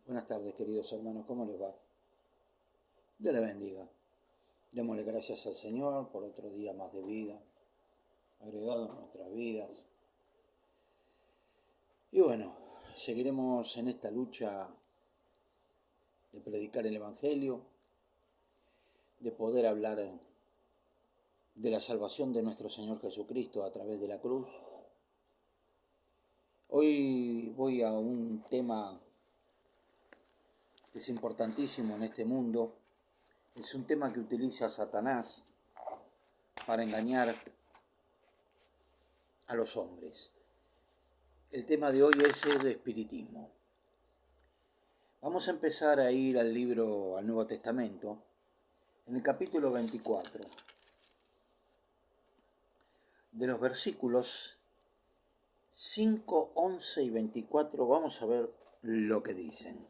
Buenas tardes, queridos hermanos, ¿cómo les va? Dios les bendiga. Démosle gracias al Señor por otro día más de vida, agregado a nuestras vidas. Y bueno, seguiremos en esta lucha de predicar el Evangelio, de poder hablar de la salvación de nuestro Señor Jesucristo a través de la cruz. Hoy voy a un tema que es importantísimo en este mundo. Es un tema que utiliza Satanás para engañar a los hombres. El tema de hoy es el espiritismo. Vamos a empezar a ir al Nuevo Testamento, en el capítulo 24, de los versículos 5, 11 y 24, vamos a ver lo que dicen.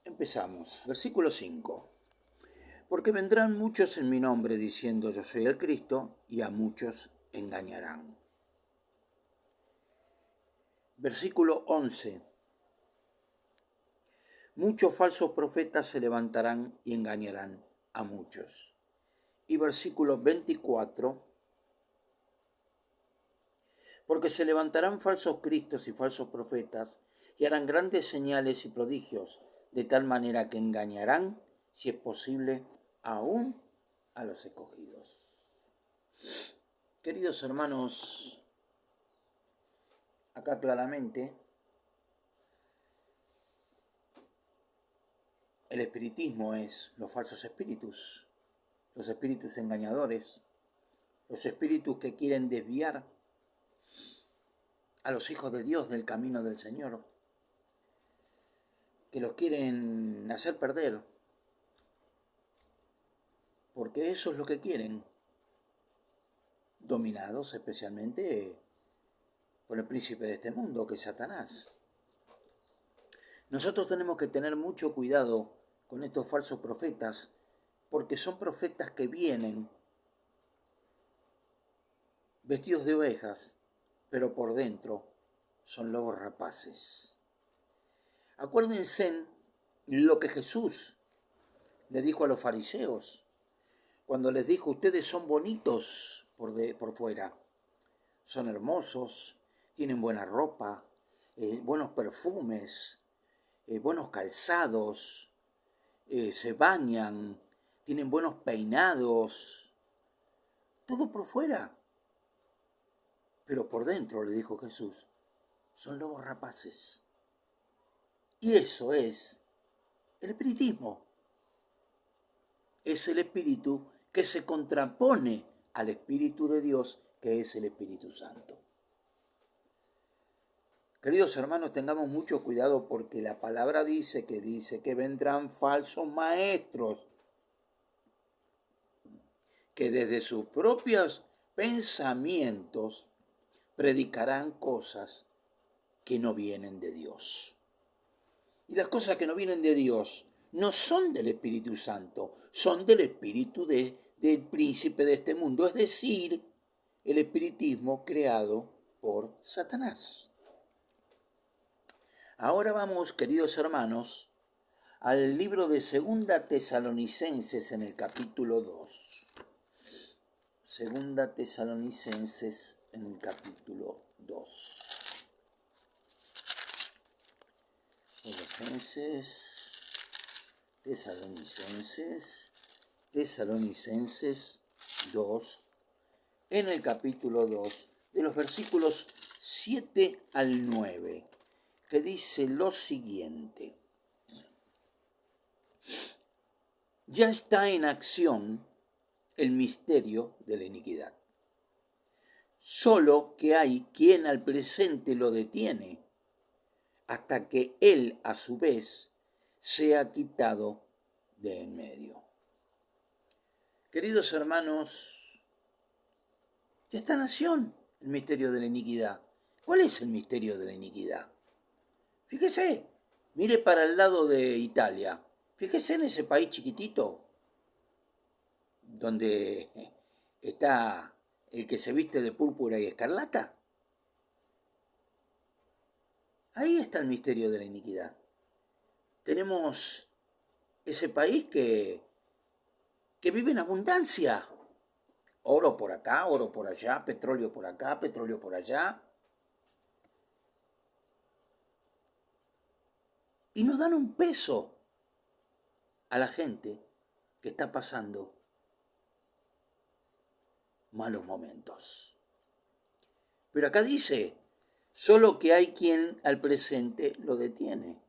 Empezamos, versículo 5. Porque vendrán muchos en mi nombre diciendo yo soy el Cristo, y a muchos engañarán. Versículo 11. Muchos falsos profetas se levantarán y engañarán a muchos. Y versículo 24. Porque se levantarán falsos cristos y falsos profetas y harán grandes señales y prodigios, de tal manera que engañarán, si es posible, aún a los escogidos. Queridos hermanos, acá claramente el espiritismo es los falsos espíritus, los espíritus engañadores, los espíritus que quieren desviar a los hijos de Dios del camino del Señor, que los quieren hacer perder, porque eso es lo que quieren, dominados especialmente por el príncipe de este mundo, que es Satanás. Nosotros tenemos que tener mucho cuidado con estos falsos profetas, porque son profetas que vienen vestidos de ovejas, pero por dentro son lobos rapaces. Acuérdense lo que Jesús le dijo a los fariseos, cuando les dijo: ustedes son bonitos por fuera, son hermosos, tienen buena ropa, buenos perfumes, buenos calzados, se bañan, tienen buenos peinados, todo por fuera. Pero por dentro, le dijo Jesús, son lobos rapaces. Y eso es el espiritismo. Es el espíritu que se contrapone al Espíritu de Dios, que es el Espíritu Santo. Queridos hermanos, tengamos mucho cuidado, porque la palabra dice que vendrán falsos maestros que desde sus propios pensamientos predicarán cosas que no vienen de Dios. Y las cosas que no vienen de Dios no son del Espíritu Santo, son del espíritu del príncipe de este mundo, es decir, el espiritismo creado por Satanás. Ahora vamos, queridos hermanos, al libro de Segunda Tesalonicenses en el capítulo 2. Segunda Tesalonicenses en el capítulo 2. Tesalonicenses 2, en el capítulo 2, de los versículos 7 al 9, que dice lo siguiente: ya está en acción el misterio de la iniquidad, solo que hay quien al presente lo detiene, hasta que él a su vez sea quitado de en medio. Queridos hermanos, ya está en acción el misterio de la iniquidad. ¿Cuál es el misterio de la iniquidad? Fíjese, mire para el lado de Italia, fíjese en ese país chiquitito, donde está el que se viste de púrpura y escarlata. Ahí está el misterio de la iniquidad. Tenemos ese país que vive en abundancia. Oro por acá, oro por allá, petróleo por acá, petróleo por allá. Y no dan un peso a la gente que está pasando malos momentos. Pero acá dice, solo que hay quien al presente lo detiene.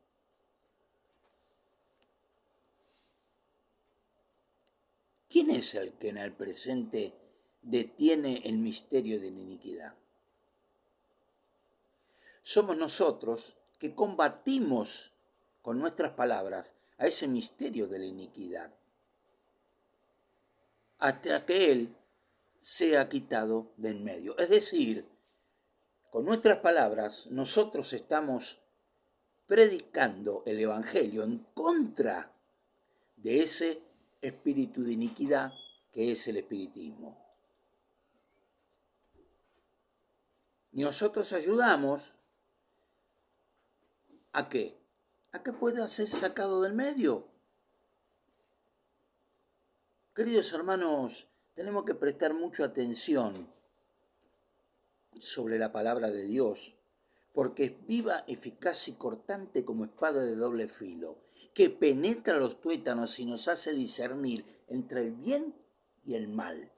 ¿Quién es el que en el presente detiene el misterio de la iniquidad? Somos nosotros que combatimos con nuestras palabras a ese misterio de la iniquidad, hasta que Él sea quitado de en medio. Es decir, con nuestras palabras nosotros estamos predicando el Evangelio en contra de ese espíritu de iniquidad que es el espiritismo. Y nosotros ayudamos ¿a qué? A que pueda ser sacado del medio. Queridos hermanos, tenemos que prestar mucha atención sobre la palabra de Dios, porque es viva, eficaz y cortante como espada de doble filo, que penetra los tuétanos y nos hace discernir entre el bien y el mal,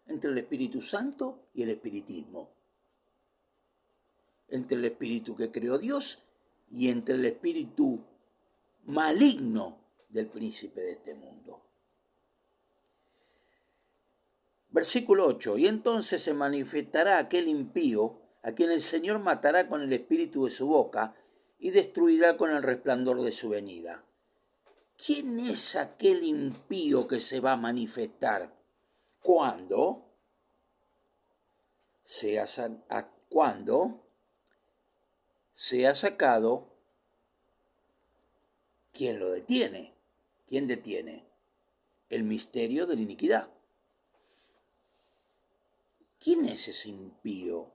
entre el Espíritu Santo y el espiritismo, entre el espíritu que creó Dios y entre el espíritu maligno del príncipe de este mundo. Versículo 8. Y entonces se manifestará aquel impío, a quien el Señor matará con el espíritu de su boca y destruirá con el resplandor de su venida. ¿Quién es aquel impío que se va a manifestar? ¿Cuándo? Cuando sea sacado, ¿quién lo detiene? ¿Quién detiene? El misterio de la iniquidad. ¿Quién es ese impío?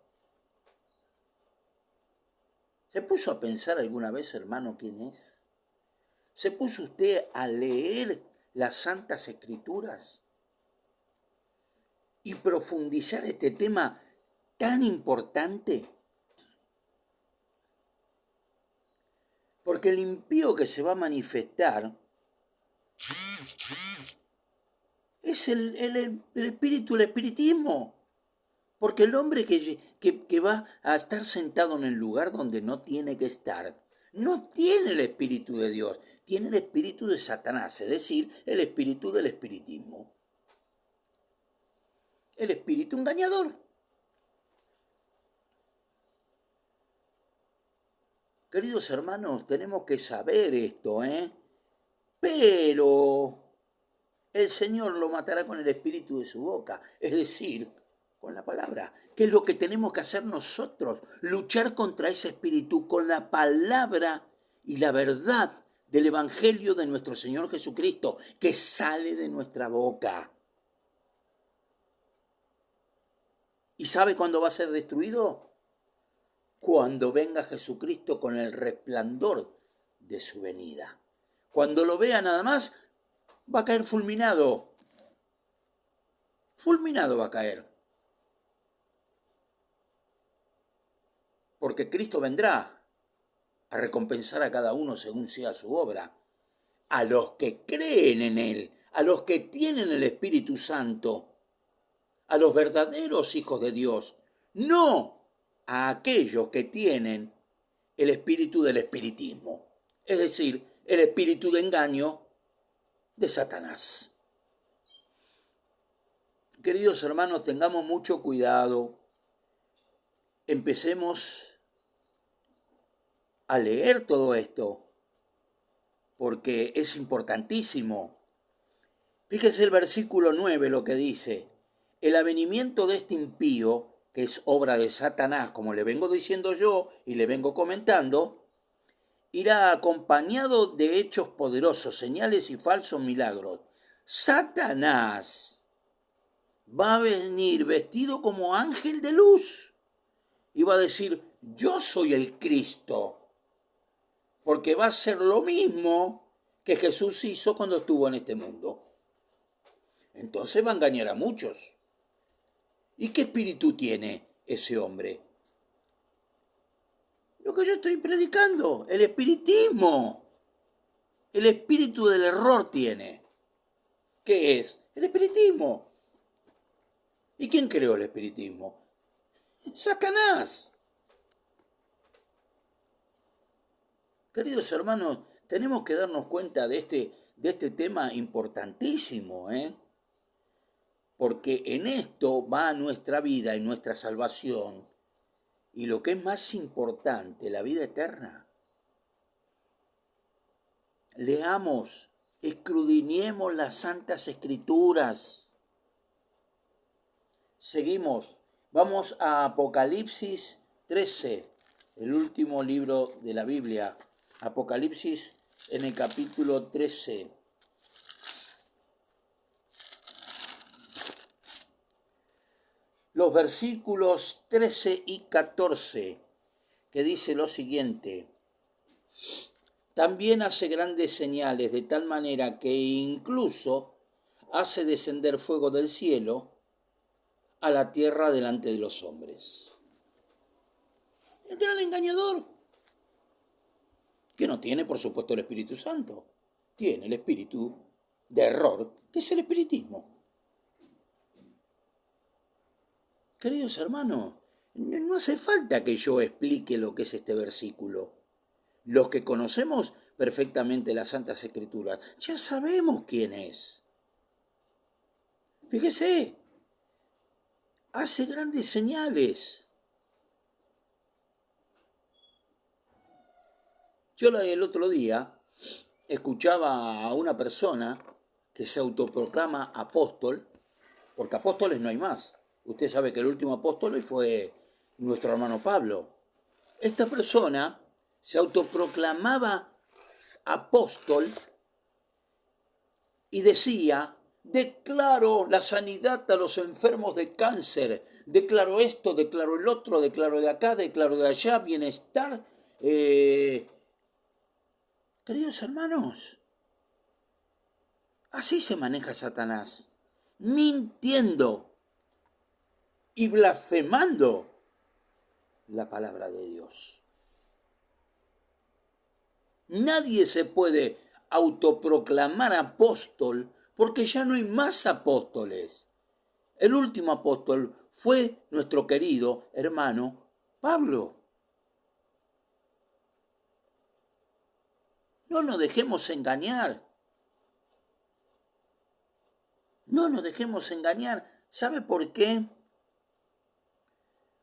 ¿Se puso a pensar alguna vez, hermano, quién es? ¿Se puso usted a leer las Santas Escrituras y profundizar este tema tan importante? Porque el impío que se va a manifestar es el espíritu, el espiritismo. Porque el hombre que va a estar sentado en el lugar donde no tiene que estar, no tiene el espíritu de Dios, tiene el espíritu de Satanás, es decir, el espíritu del espiritismo. El espíritu engañador. Queridos hermanos, tenemos que saber esto, Pero el Señor lo matará con el espíritu de su boca, es decir, con la palabra. ¿Qué es lo que tenemos que hacer nosotros? Luchar contra ese espíritu con la palabra y la verdad del Evangelio de nuestro Señor Jesucristo, que sale de nuestra boca. ¿Y sabe cuándo va a ser destruido? Cuando venga Jesucristo con el resplandor de su venida. Cuando lo vea nada más, va a caer fulminado. Fulminado va a caer. Porque Cristo vendrá a recompensar a cada uno según sea su obra. A los que creen en Él, a los que tienen el Espíritu Santo, a los verdaderos hijos de Dios, no a aquellos que tienen el espíritu del espiritismo, es decir, el espíritu de engaño de Satanás. Queridos hermanos, tengamos mucho cuidado, empecemos a leer todo esto, porque es importantísimo. Fíjese el versículo 9 lo que dice: el avenimiento de este impío, que es obra de Satanás, como le vengo diciendo yo y le vengo comentando, irá acompañado de hechos poderosos, señales y falsos milagros. Satanás va a venir vestido como ángel de luz y va a decir, yo soy el Cristo, porque va a ser lo mismo que Jesús hizo cuando estuvo en este mundo. Entonces va a engañar a muchos. ¿Y qué espíritu tiene ese hombre? Lo que yo estoy predicando, el espiritismo. El espíritu del error tiene. ¿Qué es? El espiritismo. ¿Y quién creó el espiritismo? Satanás. Queridos hermanos, tenemos que darnos cuenta de este tema importantísimo, porque en esto va nuestra vida y nuestra salvación, y lo que es más importante, la vida eterna. Leamos, escudriñemos las Santas Escrituras. Seguimos, vamos a Apocalipsis 13, el último libro de la Biblia. Apocalipsis en el capítulo 13. Los versículos 13 y 14, que dice lo siguiente. También hace grandes señales, de tal manera que incluso hace descender fuego del cielo a la tierra delante de los hombres. El gran engañador, que no tiene, por supuesto, el Espíritu Santo. Tiene el espíritu de error, que es el espiritismo. Queridos hermanos, no hace falta que yo explique lo que es este versículo. Los que conocemos perfectamente las Santas Escrituras, ya sabemos quién es. Fíjese, hace grandes señales. Yo el otro día escuchaba a una persona que se autoproclama apóstol, porque apóstoles no hay más. Usted sabe que el último apóstol fue nuestro hermano Pablo. Esta persona se autoproclamaba apóstol y decía, declaro la sanidad a los enfermos de cáncer, declaro esto, declaro el otro, declaro de acá, declaro de allá, bienestar. Queridos hermanos, así se maneja Satanás, mintiendo y blasfemando la palabra de Dios. Nadie se puede autoproclamar apóstol porque ya no hay más apóstoles. El último apóstol fue nuestro querido hermano Pablo. No nos dejemos engañar. No nos dejemos engañar. ¿Sabe por qué?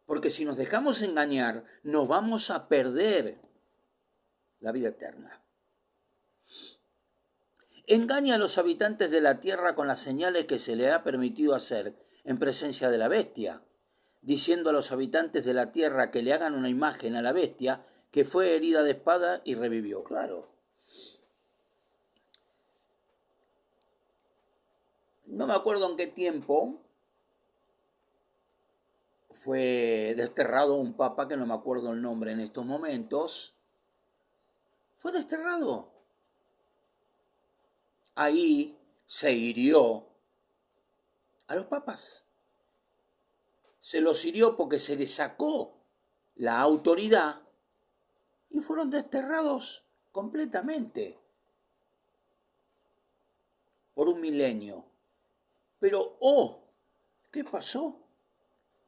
Porque si nos dejamos engañar, nos vamos a perder la vida eterna. Engaña a los habitantes de la tierra con las señales que se le ha permitido hacer en presencia de la bestia, diciendo a los habitantes de la tierra que le hagan una imagen a la bestia que fue herida de espada y revivió. Claro. No me acuerdo en qué tiempo fue desterrado un papa, que no me acuerdo el nombre en estos momentos. Fue desterrado. Ahí se hirió a los papas. Se los hirió porque se les sacó la autoridad y fueron desterrados completamente por un milenio. Pero, ¿qué pasó?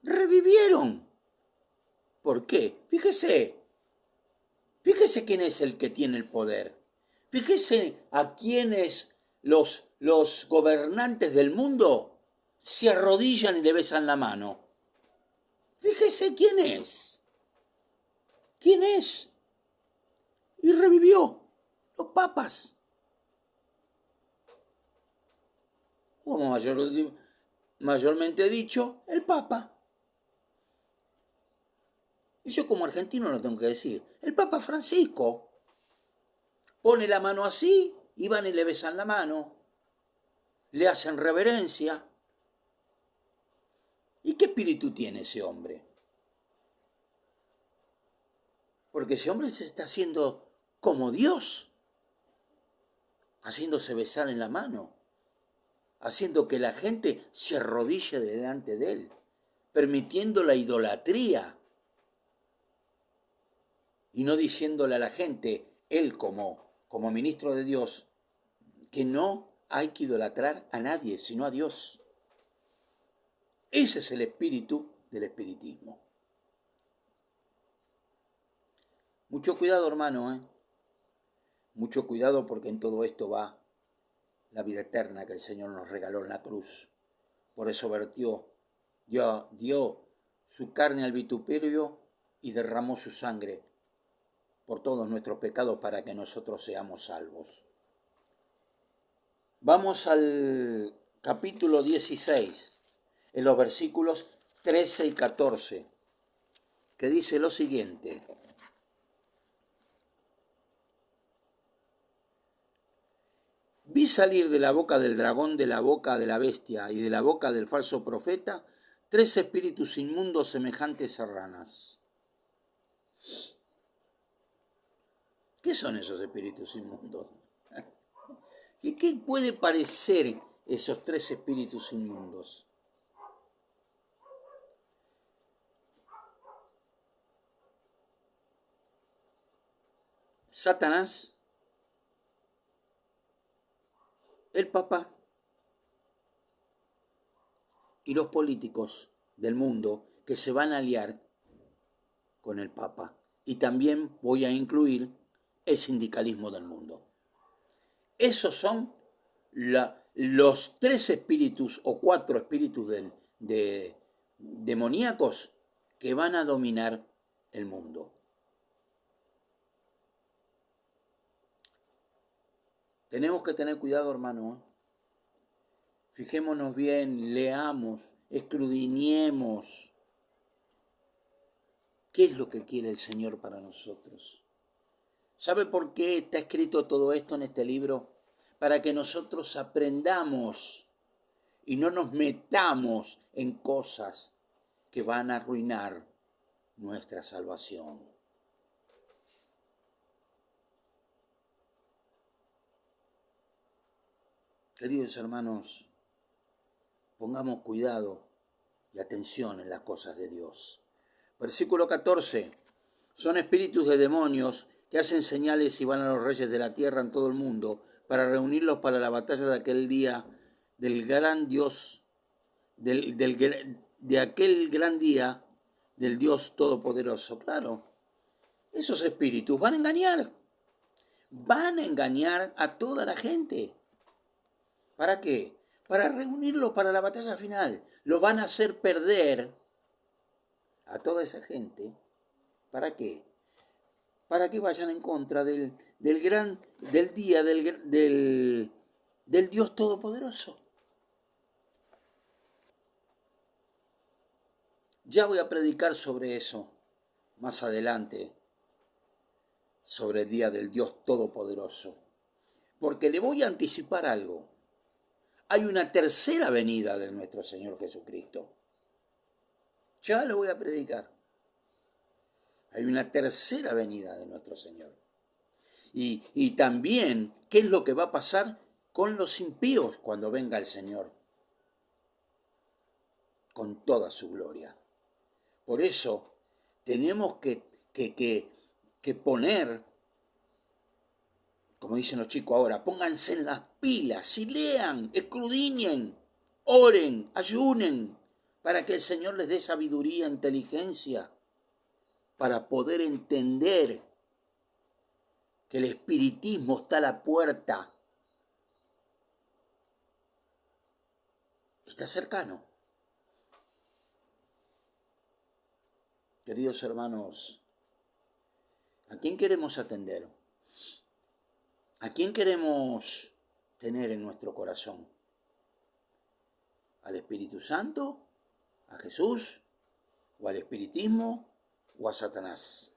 Revivieron. ¿Por qué? Fíjese quién es el que tiene el poder. Fíjese a quiénes los gobernantes del mundo se arrodillan y le besan la mano. Fíjese quién es. ¿Quién es? Y revivió. Los papas. Como mayormente dicho, el papa. Y yo como argentino lo tengo que decir. El Papa Francisco pone la mano así y van y le besan la mano. Le hacen reverencia. ¿Y qué espíritu tiene ese hombre? Porque ese hombre se está haciendo como Dios, haciéndose besar en la mano, haciendo que la gente se arrodille delante de él, permitiendo la idolatría y no diciéndole a la gente, él como ministro de Dios, que no hay que idolatrar a nadie, sino a Dios. Ese es el espíritu del espiritismo. Mucho cuidado, hermano, ¿eh? Mucho cuidado, porque en todo esto va la vida eterna que el Señor nos regaló en la cruz. Por eso dio su carne al vituperio y derramó su sangre por todos nuestros pecados para que nosotros seamos salvos. Vamos al capítulo 16, en los versículos 13 y 14, que dice lo siguiente. Vi salir de la boca del dragón, de la boca de la bestia y de la boca del falso profeta 3 espíritus inmundos semejantes a ranas. ¿Qué son esos espíritus inmundos? ¿Qué puede parecer esos 3 espíritus inmundos? Satanás, el Papa y los políticos del mundo que se van a aliar con el Papa. Y también voy a incluir el sindicalismo del mundo. Esos son los 3 espíritus o 4 espíritus demoníacos que van a dominar el mundo. Tenemos que tener cuidado, hermano. Fijémonos bien, leamos, escudriñemos. ¿Qué es lo que quiere el Señor para nosotros? ¿Sabe por qué está escrito todo esto en este libro? Para que nosotros aprendamos y no nos metamos en cosas que van a arruinar nuestra salvación. Queridos hermanos, pongamos cuidado y atención en las cosas de Dios. Versículo 14. Son espíritus de demonios que hacen señales y van a los reyes de la tierra en todo el mundo para reunirlos para la batalla de aquel día del gran Dios, de aquel gran día del Dios Todopoderoso. Claro, esos espíritus van a engañar a toda la gente. ¿Para qué? Para reunirlos para la batalla final. Lo van a hacer perder a toda esa gente. ¿Para qué? Para que vayan en contra del día del Dios Todopoderoso. Ya voy a predicar sobre eso más adelante, sobre el día del Dios Todopoderoso. Porque le voy a anticipar algo. Hay una tercera venida de nuestro Señor Jesucristo. Ya lo voy a predicar. Hay una tercera venida de nuestro Señor. Y también, ¿qué es lo que va a pasar con los impíos cuando venga el Señor? Con toda su gloria. Por eso tenemos que poner, como dicen los chicos ahora, pónganse en las pilas y lean, escudriñen, oren, ayunen, para que el Señor les dé sabiduría, inteligencia, para poder entender que el espiritismo está a la puerta. Está cercano. Queridos hermanos, ¿a quién queremos atender? ¿A quién queremos tener en nuestro corazón? ¿Al Espíritu Santo? ¿A Jesús? ¿O al espiritismo? ¿O a Satanás?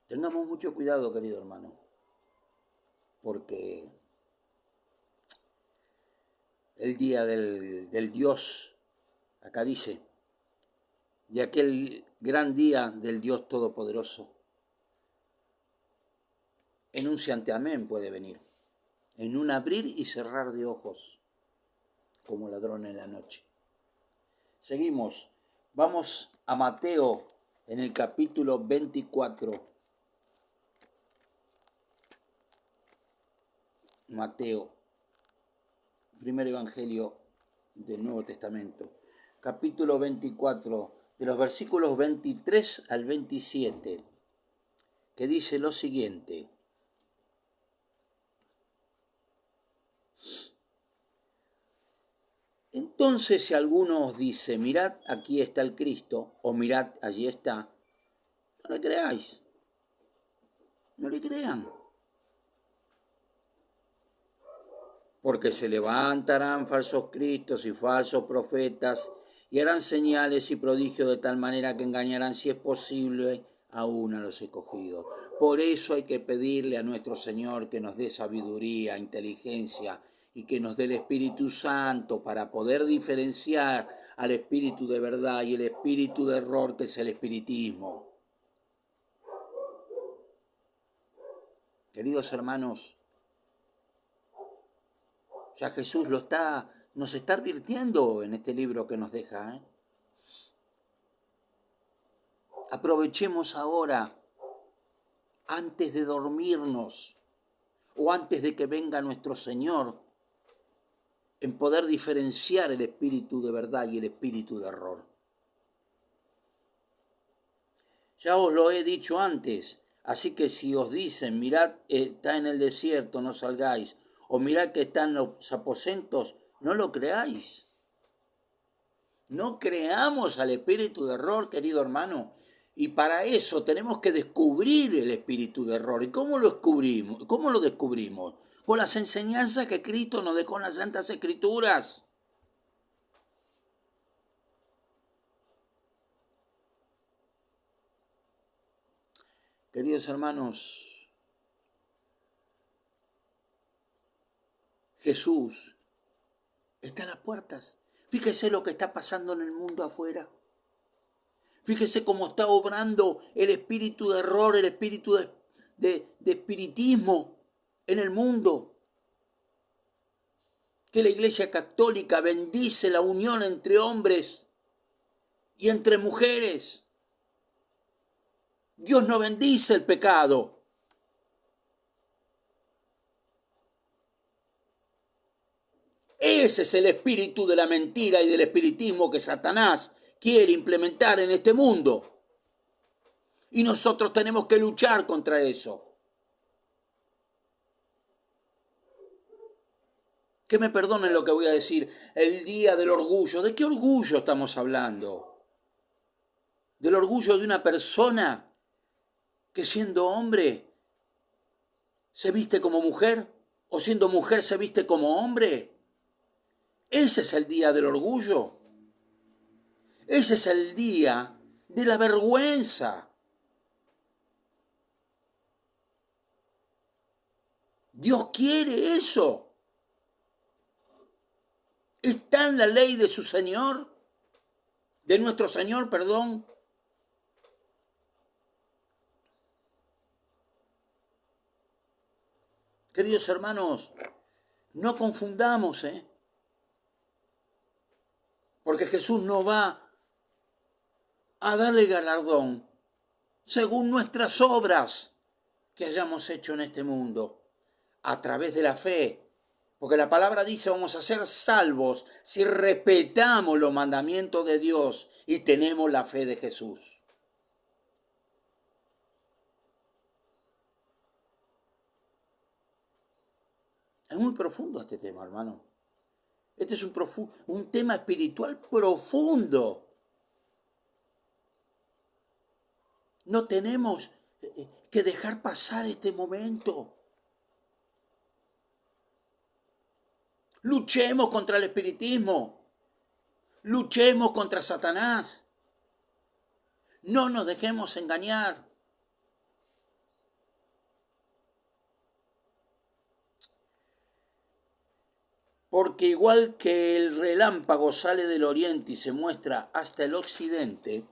Tengamos mucho cuidado, querido hermano, porque el día del Dios, acá dice, de aquel gran día del Dios Todopoderoso. En un santiamén puede venir, en un abrir y cerrar de ojos, como ladrón en la noche. Seguimos, vamos a Mateo en el capítulo 24. Mateo, primer evangelio del Nuevo Testamento, capítulo 24, de los versículos 23 al 27, que dice lo siguiente. Entonces, si alguno os dice, mirad, aquí está el Cristo, o mirad, allí está, no le creáis, no le crean. Porque se levantarán falsos cristos y falsos profetas, y harán señales y prodigios de tal manera que engañarán, si es posible, aún a los escogidos. Por eso hay que pedirle a nuestro Señor que nos dé sabiduría, inteligencia, y que nos dé el Espíritu Santo para poder diferenciar al espíritu de verdad y el espíritu de error, que es el espiritismo. Queridos hermanos, ya Jesús nos está advirtiendo en este libro que nos deja. Aprovechemos ahora, antes de dormirnos o antes de que venga nuestro Señor, en poder diferenciar el espíritu de verdad y el espíritu de error. Ya os lo he dicho antes, así que si os dicen, mirad, está en el desierto, no salgáis, o mirad que está en los aposentos, no lo creáis. No creamos al espíritu de error, querido hermano. Y para eso tenemos que descubrir el espíritu de error. ¿Y cómo lo descubrimos? ¿Cómo lo descubrimos? Con las enseñanzas que Cristo nos dejó en las Santas Escrituras. Queridos hermanos, Jesús está a las puertas. Fíjese lo que está pasando en el mundo afuera. Fíjese cómo está obrando el espíritu de error, el espíritu de espiritismo en el mundo. Que la Iglesia Católica bendice la unión entre hombres y entre mujeres. Dios no bendice el pecado. Ese es el espíritu de la mentira y del espiritismo que Satanás quiere implementar en este mundo. Y nosotros tenemos que luchar contra eso. Que me perdonen lo que voy a decir. El día del orgullo. ¿De qué orgullo estamos hablando? ¿Del orgullo de una persona que siendo hombre se viste como mujer? ¿O siendo mujer se viste como hombre? Ese es el día del orgullo. Ese es el día de la vergüenza. Dios quiere eso. Está en la ley de su Señor, de nuestro Señor, perdón. Queridos hermanos, no confundamos, porque Jesús no va a darle galardón según nuestras obras que hayamos hecho en este mundo, a través de la fe. Porque la palabra dice, vamos a ser salvos si respetamos los mandamientos de Dios y tenemos la fe de Jesús. Es muy profundo este tema, hermano. Este es un tema espiritual profundo. No tenemos que dejar pasar este momento. Luchemos contra el espiritismo. Luchemos contra Satanás. No nos dejemos engañar. Porque igual que el relámpago sale del oriente y se muestra hasta el occidente,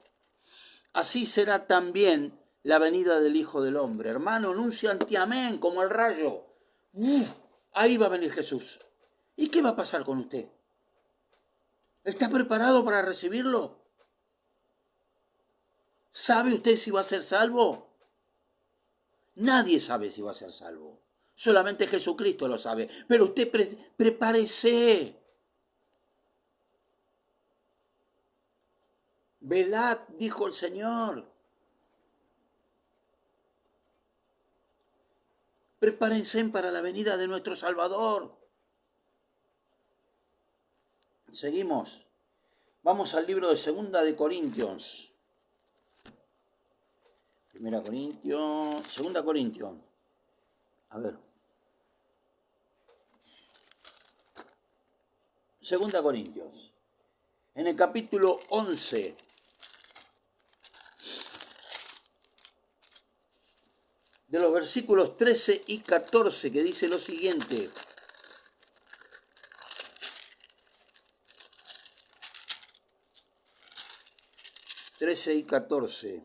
así será también la venida del Hijo del Hombre. Hermano, anuncia antiamén como el rayo. ¡Uf! Ahí va a venir Jesús. ¿Y qué va a pasar con usted? ¿Está preparado para recibirlo? ¿Sabe usted si va a ser salvo? Nadie sabe si va a ser salvo. Solamente Jesucristo lo sabe. Pero usted prepárese. Velad, dijo el Señor. Prepárense para la venida de nuestro Salvador. Seguimos. Vamos al libro de Segunda de Corintios. Segunda Corintios. A ver. Segunda Corintios. En el capítulo 11. De los versículos 13 y 14, que dice lo siguiente. Y 14.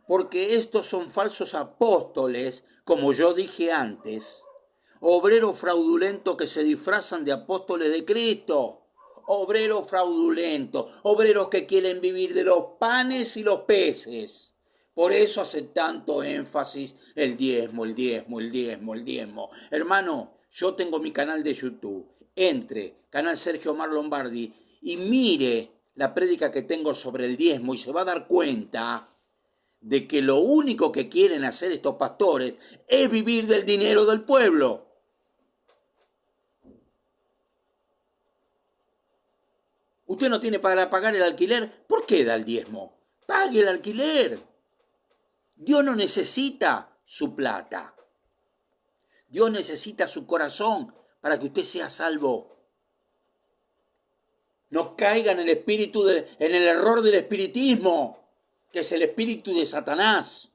Porque estos son falsos apóstoles, como yo dije antes, obreros fraudulentos que se disfrazan de apóstoles de Cristo. Obreros fraudulentos, obreros que quieren vivir de los panes y los peces. Por eso hace tanto énfasis el diezmo. Hermano, yo tengo mi canal de YouTube. Entre, canal Sergio Omar Lombardi, y mire la prédica que tengo sobre el diezmo y se va a dar cuenta de que lo único que quieren hacer estos pastores es vivir del dinero del pueblo. Usted no tiene para pagar el alquiler, ¿por qué da el diezmo? Pague el alquiler. Dios no necesita su plata. Dios necesita su corazón para que usted sea salvo. No caigan en el error del espiritismo, que es el espíritu de Satanás.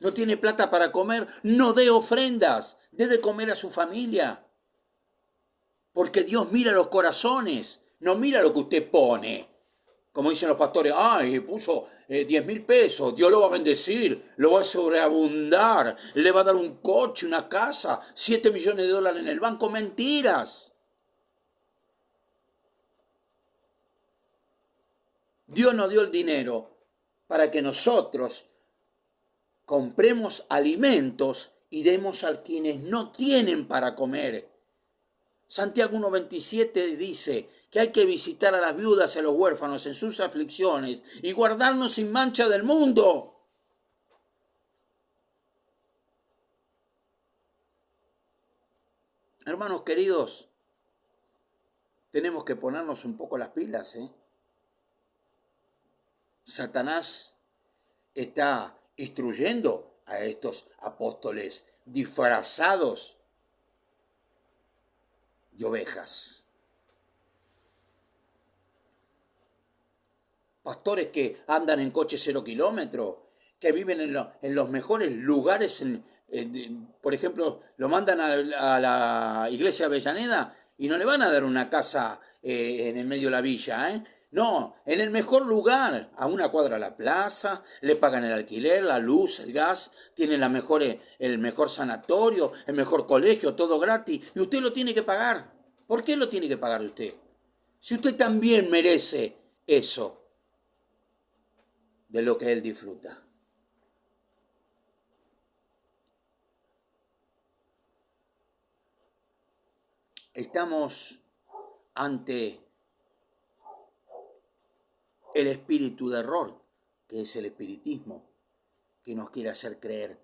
No tiene plata para comer, no dé ofrendas, dé de comer a su familia. Porque Dios mira los corazones, no mira lo que usted pone. Como dicen los pastores, ay, puso 10.000 pesos, Dios lo va a bendecir, lo va a sobreabundar, le va a dar un coche, una casa, 7 millones de dólares en el banco. Mentiras. Dios nos dio el dinero para que nosotros compremos alimentos y demos a quienes no tienen para comer. Santiago 1:27 dice que hay que visitar a las viudas y a los huérfanos en sus aflicciones y guardarnos sin mancha del mundo. Hermanos queridos, tenemos que ponernos un poco las pilas, Satanás está instruyendo a estos apóstoles disfrazados de ovejas. Pastores que andan en coche 0 kilómetros, que viven en los mejores lugares, por ejemplo, lo mandan a la iglesia de Avellaneda y no le van a dar una casa en el medio de la villa, No, en el mejor lugar, a una cuadra de la plaza, le pagan el alquiler, la luz, el gas, tienen el mejor sanatorio, el mejor colegio, todo gratis, y usted lo tiene que pagar. ¿Por qué lo tiene que pagar usted? Si usted también merece eso de lo que él disfruta. Estamos ante el espíritu de error, que es el espiritismo, que nos quiere hacer creer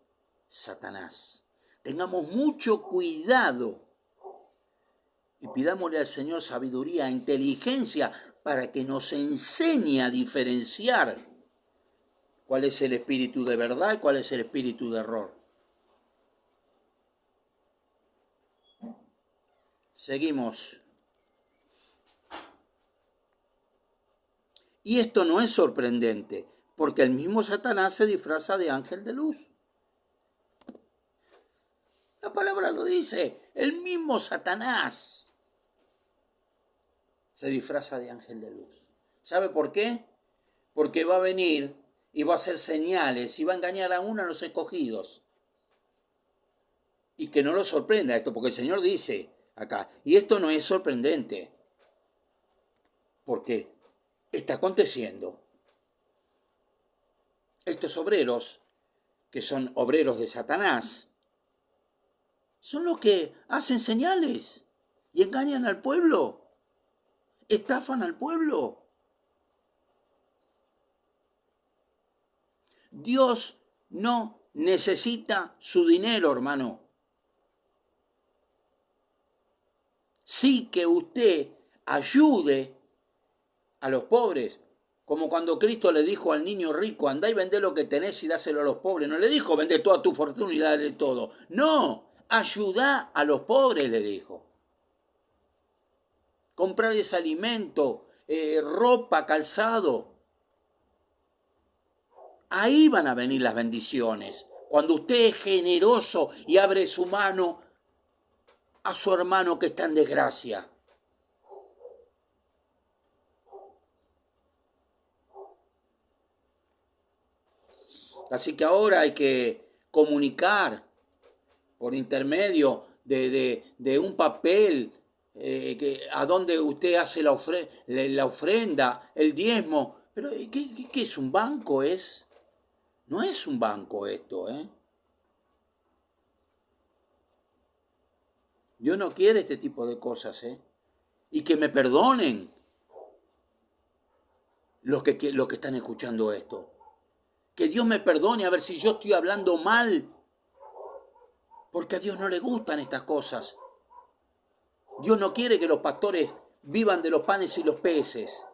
Satanás. Tengamos mucho cuidado y pidámosle al Señor sabiduría, inteligencia, para que nos enseñe a diferenciar cuál es el espíritu de verdad y cuál es el espíritu de error. Seguimos. Y esto no es sorprendente, porque el mismo Satanás se disfraza de ángel de luz. La palabra lo dice. El mismo Satanás se disfraza de ángel de luz. ¿Sabe por qué? Porque va a venir y va a hacer señales y va a engañar aún a los escogidos. Y que no lo sorprenda esto, porque el Señor dice acá, y esto no es sorprendente, porque está aconteciendo. Estos obreros, que son obreros de Satanás, son los que hacen señales y engañan al pueblo, estafan al pueblo. Dios no necesita su dinero, hermano. Sí que usted ayude a los pobres, como cuando Cristo le dijo al niño rico, andá y vendé lo que tenés y dáselo a los pobres. No le dijo, vende toda tu fortuna y dale todo. No, ayudá a los pobres, le dijo. Comprarles alimento, ropa, calzado. Ahí van a venir las bendiciones. Cuando usted es generoso y abre su mano a su hermano que está en desgracia. Así que ahora hay que comunicar por intermedio de un papel a donde usted hace la ofrenda, el diezmo. Pero ¿qué es un banco? No es un banco esto, ¿eh? Dios no quiere este tipo de cosas, ¿eh? Y que me perdonen los que están escuchando esto. Que Dios me perdone a ver si yo estoy hablando mal. Porque a Dios no le gustan estas cosas. Dios no quiere que los pastores vivan de los panes y los peces.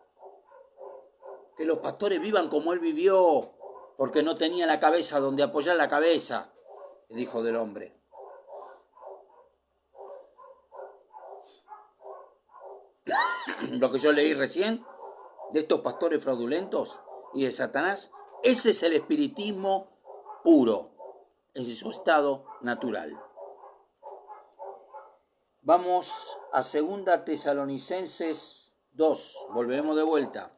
Que los pastores vivan como Él vivió, porque no tenía la cabeza donde apoyar la cabeza, el Hijo del Hombre. Lo que yo leí recién de estos pastores fraudulentos y de Satanás, ese es el espiritismo puro, ese es su estado natural. Vamos a 2 Tesalonicenses 2, volveremos de vuelta.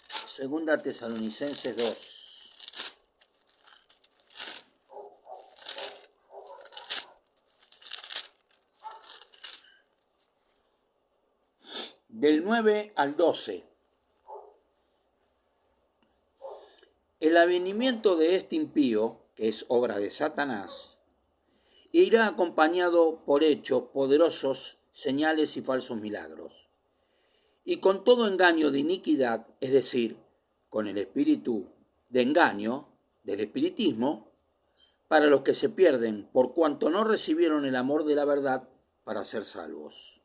Segunda Tesalonicenses 2. Del 9 al 12. El avenimiento de este impío, que es obra de Satanás, irá acompañado por hechos poderosos, señales y falsos milagros. Y con todo engaño de iniquidad, es decir, con el espíritu de engaño, del espiritismo, para los que se pierden, por cuanto no recibieron el amor de la verdad para ser salvos.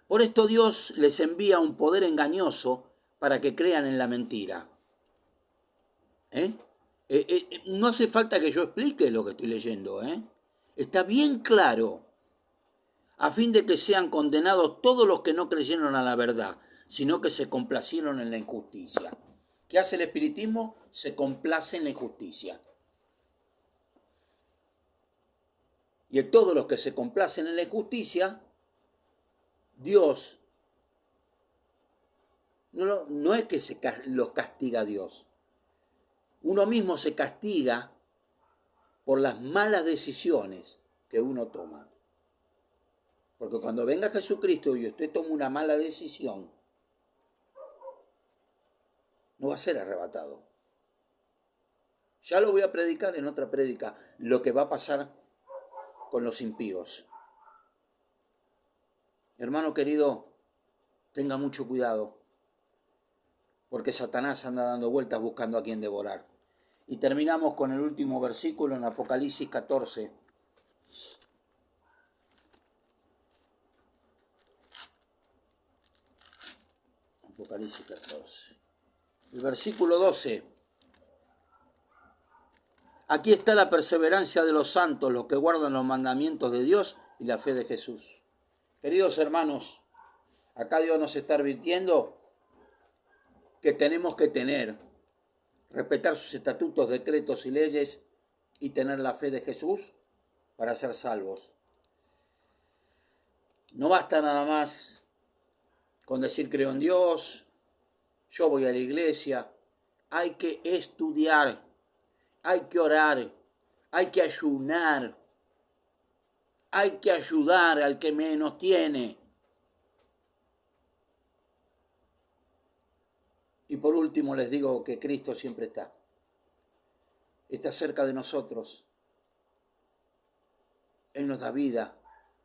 Por esto Dios les envía un poder engañoso para que crean en la mentira. No hace falta que yo explique lo que estoy leyendo, Está bien claro, a fin de que sean condenados todos los que no creyeron a la verdad, sino que se complacieron en la injusticia. ¿Qué hace el espiritismo? Se complace en la injusticia. Y en todos los que se complacen en la injusticia, Dios no es que los castiga a Dios. Uno mismo se castiga por las malas decisiones que uno toma. Porque cuando venga Jesucristo y usted toma una mala decisión, no va a ser arrebatado. Ya lo voy a predicar en otra prédica, lo que va a pasar con los impíos. Hermano querido, tenga mucho cuidado, porque Satanás anda dando vueltas buscando a quien devorar. Y terminamos con el último versículo en Apocalipsis 14. Apocalipsis 14. El versículo 12. Aquí está la perseverancia de los santos, los que guardan los mandamientos de Dios y la fe de Jesús. Queridos hermanos, acá Dios nos está advirtiendo que tenemos que tener respetar sus estatutos, decretos y leyes y tener la fe de Jesús para ser salvos. No basta nada más con decir creo en Dios, yo voy a la iglesia. Hay que estudiar, hay que orar, hay que ayunar, hay que ayudar al que menos tiene. Y por último les digo que Cristo siempre está cerca de nosotros. Él nos da vida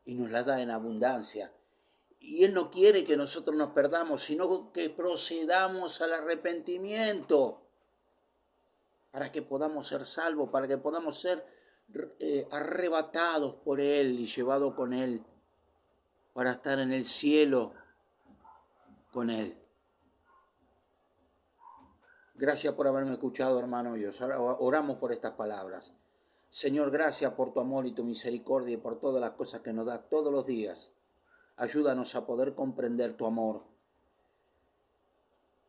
y nos la da en abundancia. Y Él no quiere que nosotros nos perdamos, sino que procedamos al arrepentimiento para que podamos ser salvos, para que podamos ser arrebatados por Él y llevados con Él para estar en el cielo con Él. Gracias por haberme escuchado, hermano, y oramos por estas palabras. Señor, gracias por tu amor y tu misericordia y por todas las cosas que nos das todos los días. Ayúdanos a poder comprender tu amor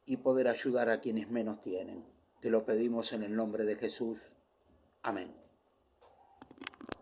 y poder ayudar a quienes menos tienen. Te lo pedimos en el nombre de Jesús. Amén.